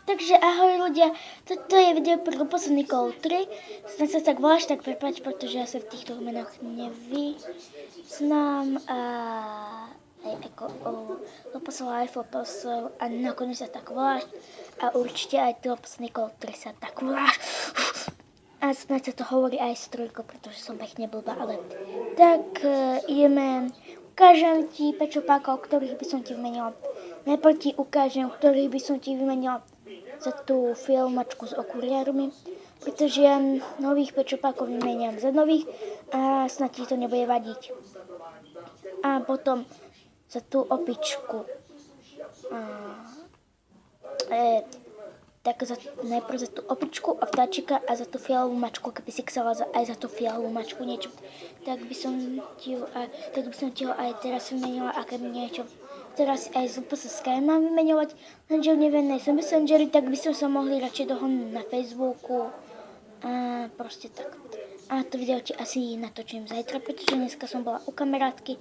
Takže ahoj ľudia, toto je video pre posledný Call 3. Snad sa tak voláš, tak prepáč, pretože ja sa v týchto menoch nevyznám a aj ako Loposol a Loposol a nakoniec sa tak voláš a určite aj posledný Call 3 sa tak voláš. A snad sa to hovorí aj s trojkou, pretože som pekne blbá, ale tak ideme. Ukážem ti pečopákov, ktorých by som ti vymenila. Najprv ti ukážem, ktorých by som ti vymenila za tú filmačku s okuliármi, pretože ja nových pečopákov vymeniam za nových a snad ti to nebude vadiť. A potom za tú opičku. Tak najprv za tú opičku a vtáčika a za tú fialovú mačku, keby si chcela aj za tú fialovú mačku niečo, tak by som ti ho aj teraz vymenila, a keby niečo teraz aj z Sky mám vymeňovať, lenže v nevennej som Messengeri, tak by som sa mohli radšej dohodnúť na Facebooku a proste tak. A to video ti asi natočím zajtra, pretože dneska som bola u kamarátky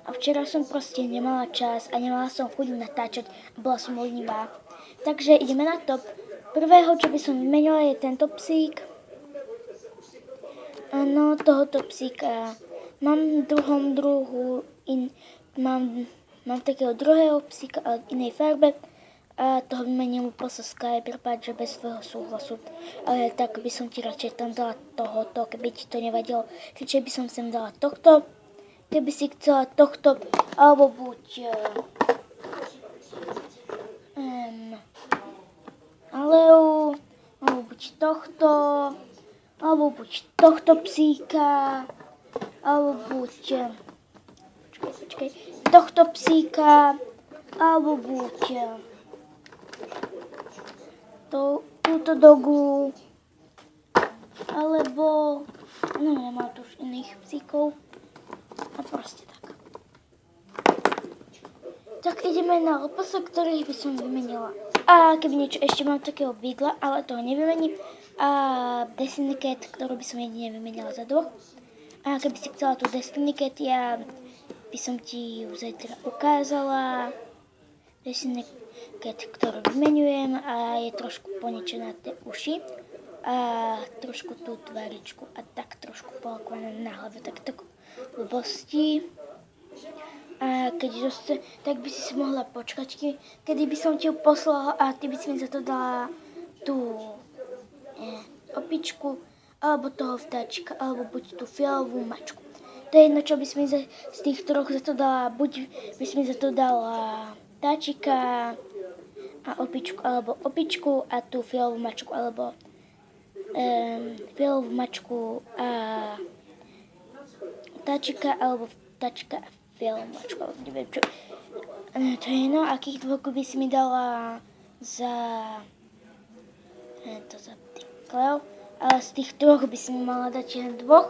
a včera som proste nemala čas a nemala som chuť natáčať a bola som lenivá. Takže ideme na to. Prvého, čo by som vymenila, je tento psík. Áno, tohoto psíka. Mám mám takého druhého psíka, ale v inej farbe. A toho vymenil Loposol Sky, prepáč, že bez svojho súhlasu. Ale tak by som ti radšej tam dala tohoto, keby ti to nevadilo. Keďže by som sem dala tohto. Keby si chcela tohto, alebo buď Aleu, alebo buď tohto psíka, alebo buď tohto psíka, alebo buď túto dogu, alebo nemám tu už iných psíkov a proste tak. Tak ideme na Loposol, ktorých by som vymenila. A keby niečo ešte mám takého bydla, ale toho nevymením. A Destiny Cat, ktorú by som jedine vymenila za dvoch. A keby si chcela tú Destiny Cat, ja by som ti ju zajtra ukázala. Destiny Cat, ktorú vymenujem a je trošku poničená tie uši. A trošku tú tváričku a tak trošku polakovaná na hlave, tak blbosti. A keď tak by si mohla počkať, kedy by som ti ju poslala a ty by si mi za to dala tú opičku, alebo toho vtáčika, alebo buď tú fialovú mačku. To je jedno, čo by si mi z tých troch za to dala, buď by si mi za to dala vtáčika a opičku, alebo opičku a tú fialovú mačku, alebo fialovú mačku a vtáčika, alebo vtáčika a fialovú mačku, alebo neviem čo. To je jedno, akých dvoch by si mi dala za Cleo, ale z tých troch by si mi mala dať len dvoch.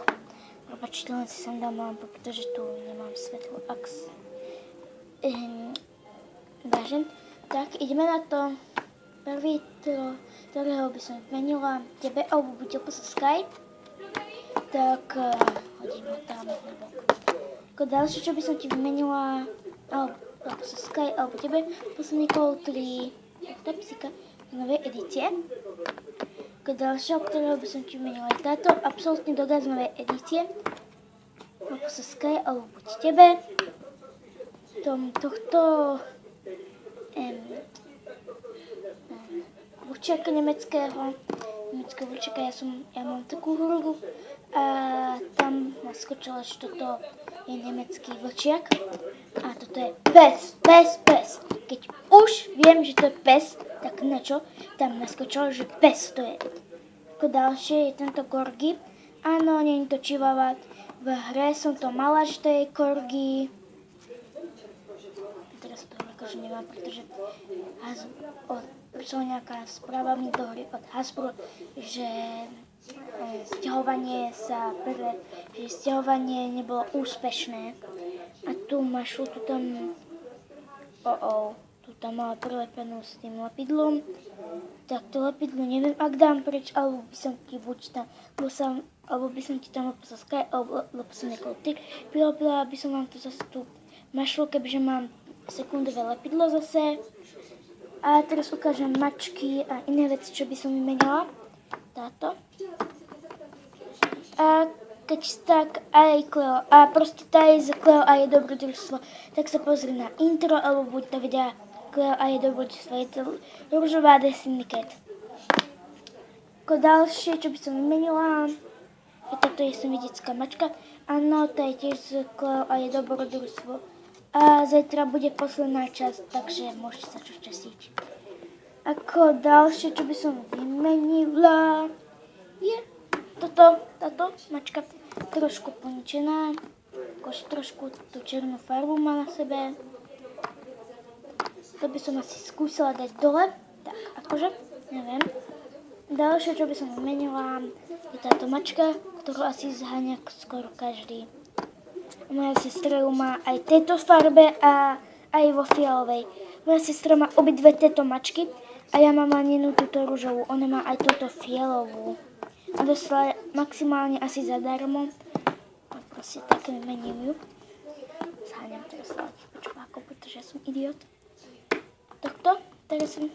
Prepačte, len si sem dám lampu, pretože tu nemám svetlo. Vážen. Tak, ideme na to. Prvý, ktorého by som vymenila tebe, alebo buď Loposol Sky. Tak hodíme tam na bok. Ako ďalšie, čo by som ti vymenila, alebo Loposol Sky, alebo tebe, posledný Call 3, to psíka z novej edície. Ako ďalšieho, ktorého by som ti vymenila, je táto absolútne doga z novej edície. Loposol Sky, alebo buď tebe. Tohto vlčiaka nemeckého vlčiaka, ja mám takú hrudu a tam naskočila, že toto je nemecký vlčiak a toto je pes. Keď už viem, že to je pes, tak načo tam naskočilo, že pes to je. Ako ďalšie je tento korgi. Áno, nie je to čivava. V hre som to mala, že to je korgi. Teraz to akože nemám, pretože prišla nejaká správa mi do hry od Hasbro, že sťahovanie nebolo úspešné. A tu Mašu, tu tam mala prilepenú s tým lepidlom. Tak to lepidlo neviem, ak dám preč, alebo by som ti tam Loposol Sky, alebo Loposol Call 3. Prilepila by som vám tu zase tú Mašu, kebyže mám sekundové lepidlo zase. A teraz ukážem mačky a iné veci, čo by som vymenila. Táto. A keď tak aj Cleo, a proste tá je z Cleo a je dobrodružstvo, tak sa pozri na intro, alebo buď to videa Cleo a je dobrodružstvo, je to rúžová Destiny Cat. Ako ďalšie, čo by som vymenila, toto je semidická mačka, áno, to je tiež z Cleo a je dobrodružstvo. A zajtra bude posledná časť, takže môžete sa čo šťastiť. Ako ďalšie, čo by som vymenila, je táto mačka trošku poničená, akože trošku tú černú farbu má na sebe. To by som asi skúsila dať dole, tak akože, neviem. Ďalšie, čo by som vymenila, je táto mačka, ktorú asi zháňa skoro každý. Moja sestra ju má aj v tejto farbe a aj vo fialovej. Moja sestra má obidve tieto mačky a ja mám len jednu túto ružovú, ona má aj túto fialovú. A dostala maximálne asi zadarmo. A proste tak vymením ju. Zháňam teraz počpákov, pretože ja som idiot. Tohto, teraz som...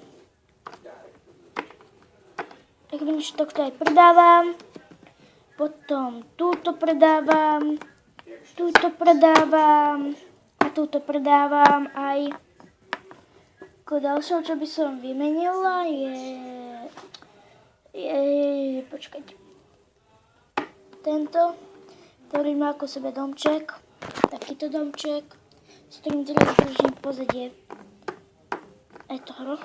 Tak vidíš, tohto aj predávam. Potom túto predávam. Túto predávam. A túto predávam aj. Ako ďalšou, čo by som vymenila, počkajte. Tento, ktorý má ako sebe domček. Takýto domček, s ktorým teraz držím pozadie. Aj toho,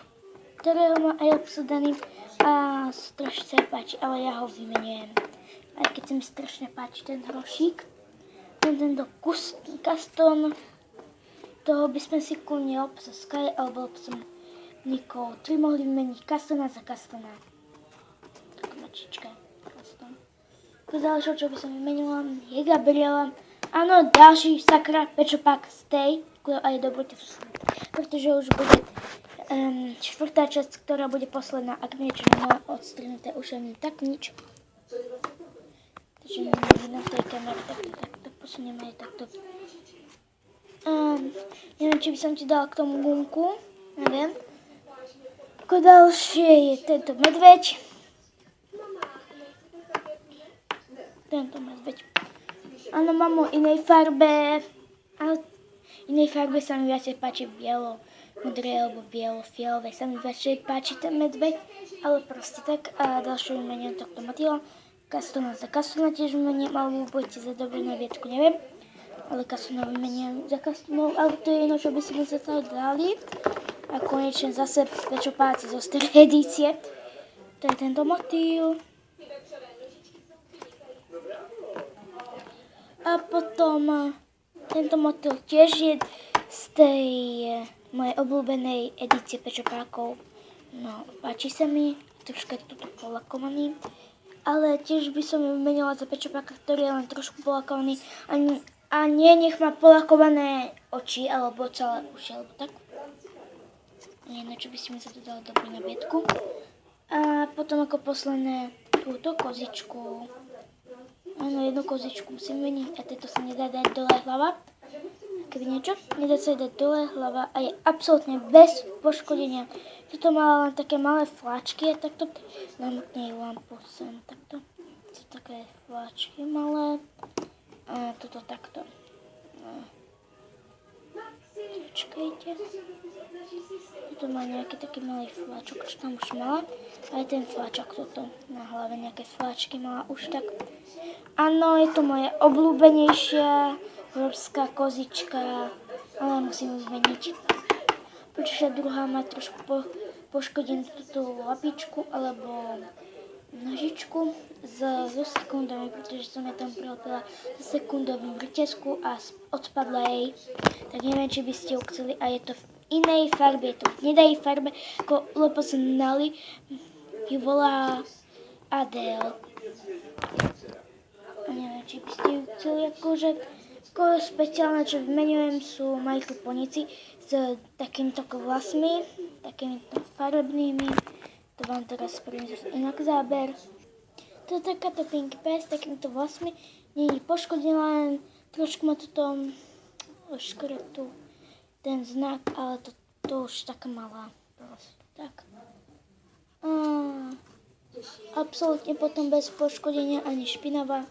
ktorého má aj obsadený a strašne sa páči, ale ja ho vymenujem. Aj keď sa mi strašne páči ten hrošík. Tento custom, toho by sme si kľudne obsa Sky alebo obsa Nicole 3 mohli vymeniť Castona za Castona. Taká mačička custom. To ďalšou, čo by som vymenila, je Gabriela. Áno, ďalší sakra pečopak z tej, ktorá je dobrodružstvo. Pretože už bude štvrtá časť, ktorá bude posledná, ak niečo nemá odstrihnuté ušami, tak nič. Takže na tej kamere takto posuniem aj takto. Neviem, či by som ti dala k tomu gumku, neviem. Ako ďalšie je tento medveď. Tento medveď. Áno, mám ho inej farbe, ale inej farbe sa mi viacej páči bielo. Modré alebo bielo-fialové sa mi viacej páči ten medveď, ale proste tak. A ďalšie vymeniem tohto Matila. Castona za Castona tiež vymeniem, alebo budete za dobrú na viedku, neviem. Ale Castona vymeniem za Castonov, ale to je jedno, čo by sme sa toho dali. A konečne zase pečopáci zo starej edície. To je tento motýl. A potom tento motýl tiež je z tej mojej obľúbenej edície pečopákov. No, páči sa mi, troška je toto polakovaný. Ale tiež by som ju vymenila za pečopáka, ktorý je len trošku polakovaný. A nie, nech má polakované oči, alebo celé uši, alebo tak. Jedno, čo by si mi sa to dalo dobrý na biedku. A potom ako posledné túto kozičku. Áno, jednu kozičku musím vymeniť a tieto sa nedá dať dole hlava. Keby niečo, nedá sa dať dole hlava a je absolútne bez poškodenia. Toto mala len také malé fláčky a takto namotne lampu sem takto. Sú také fláčky malé a toto takto. Počkajte. Toto má nejaký taký malý fláčok, čo tam už mala. Aj ten fláčok toto na hlave, nejaké fláčky mala už tak. Áno, je to moje obľúbenejšia horská kozička, ale musím ju zmeniť. Pretože druhá má trošku poškodenú túto lapičku alebo nožičku so sekundami, pretože som ja tam prilepila so sekundovým reťazku a odpadla jej. Tak neviem, či by ste ju chceli a je to v inej farbe, je to v hnedej farbe, ako Leposnali ju volá Adele. A neviem, či by ste ju chceli akože špeciálne, čo vymenujem, sú Michael Ponici s takýmito vlasmi, takýmito farebnými. To vám teraz spravím inak záber. To je takáto Pinky Pie s takýmito vlasmi. Nie je poškodená, len trošku má toto škretu ten znak, ale to už taká malá. absolútne potom bez poškodenia ani špinavá.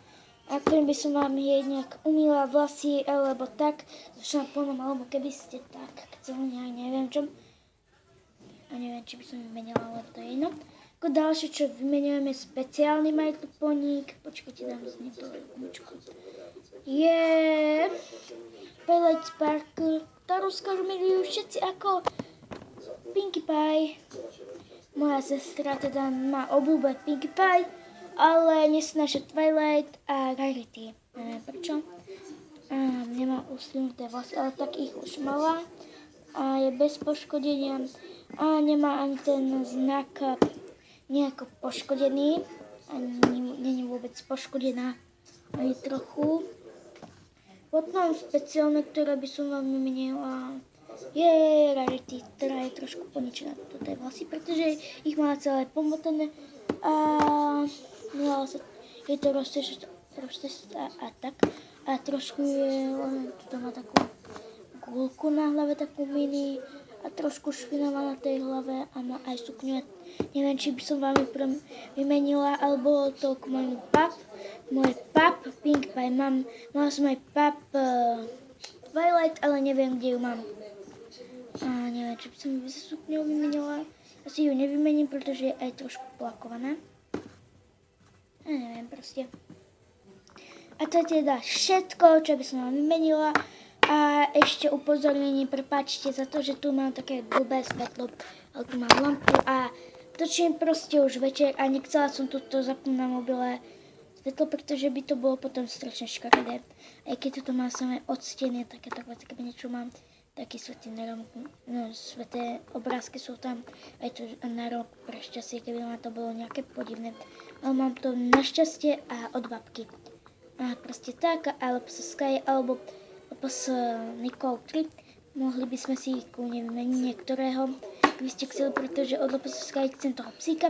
A ktorým by som vám jej nejak umýla vlasy alebo tak so šampónom, alebo keby ste tak chceli, neviem čo. A neviem, či by som vymenila, ale to je jedno. Ako ďalšie, čo vymenujeme, speciálny My Little Poník. Počkajte, dám z nej ruku. Je Twilight Sparkle, ktorú skoro milujú všetci ako Pinkie Pie. Moja sestra teda má obľúbe Pinkie Pie, ale nesnáša Twilight a Rarity. Neviem prečo. Nemá uslinuté vlasy, ale tak ich už mala. A je bez poškodenia. A nemá ani ten znak nejako poškodený. Není vôbec poškodená ani trochu. Potom speciálne, ktoré by som vám vymenila, je Rarity, ktorá je trošku poničená do tej vlasy, pretože ich má celé pomotané a je to roztesá a tak. A trošku je, tu má takú gulku na hlave, takú mini a trošku špinavá na tej hlave a má aj sukňu. Neviem, či by som vám ju vymenila, alebo to k môjmu môj pap Pinkie Pie. Mala som aj pap Twilight, ale neviem, kde ju mám. A neviem, či by som ju za sukňou vymenila. Asi ju nevymením, pretože je aj trošku plakovaná. A neviem, proste. A to je teda všetko, čo by som vám vymenila. A ešte upozornenie, prepáčte za to, že tu mám také blbé svetlo, ale tu mám lampu a točím proste už večer a nechcela som toto zapnúť na mobile svetlo, pretože by to bolo potom strašne škaredé. Aj keď toto má samé odstenie, také niečo mám, také sveté obrázky sú tam, aj to na rok pre šťastie, keby ma to bolo nejaké podivné. Ale mám to našťastie a od babky. A proste tak, alebo sa Sky, alebo s Nicole 3. Mohli by sme si kľudne vymeniť niektorého, keby ste chceli, pretože od Sky chcem toho psíka,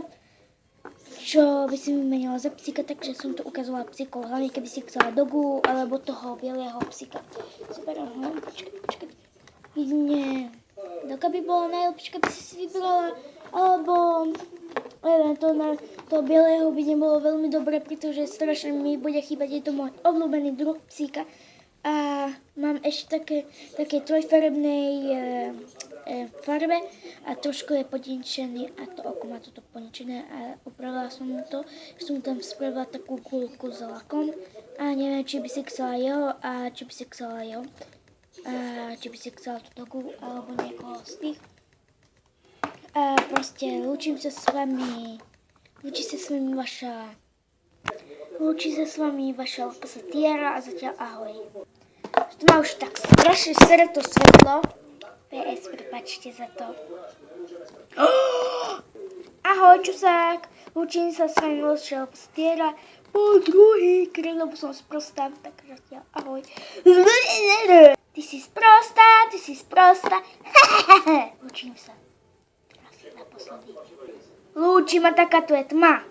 čo by si vymenila za psíka, takže som to ukazovala psíkov, hlavne keby si chcela dogu, alebo toho bieleho psíka. Super, počkaj. Nie, doga by bola najlepšie, keby si vybrala, alebo neviem, to bieleho by nebolo veľmi dobré, pretože strašne mi bude chýbať, je to môj obľúbený druh psíka. A mám ešte také trojfarebnej farbe a trošku je poničený a to oko má toto poničené a upravila som mu to, že som tam spravila takú kulku s lakom a neviem, či by si chcela jeho a či by si chcela jeho a či by si chcela tú dogu alebo niekoho z tých. A proste lúči sa s vami vaša pasatiera a zatiaľ ahoj. Tu má už tak strašne sere to svetlo. PS, prepáčte za to. Ahoj, čusák. Lúčim sa s vami vaša pasatiera po druhý krát, lebo som sprostá. Tak zatiaľ ahoj. Ty si sprostá. Lúčim sa. Teraz naposledy. Lúči ma taká tu je tma.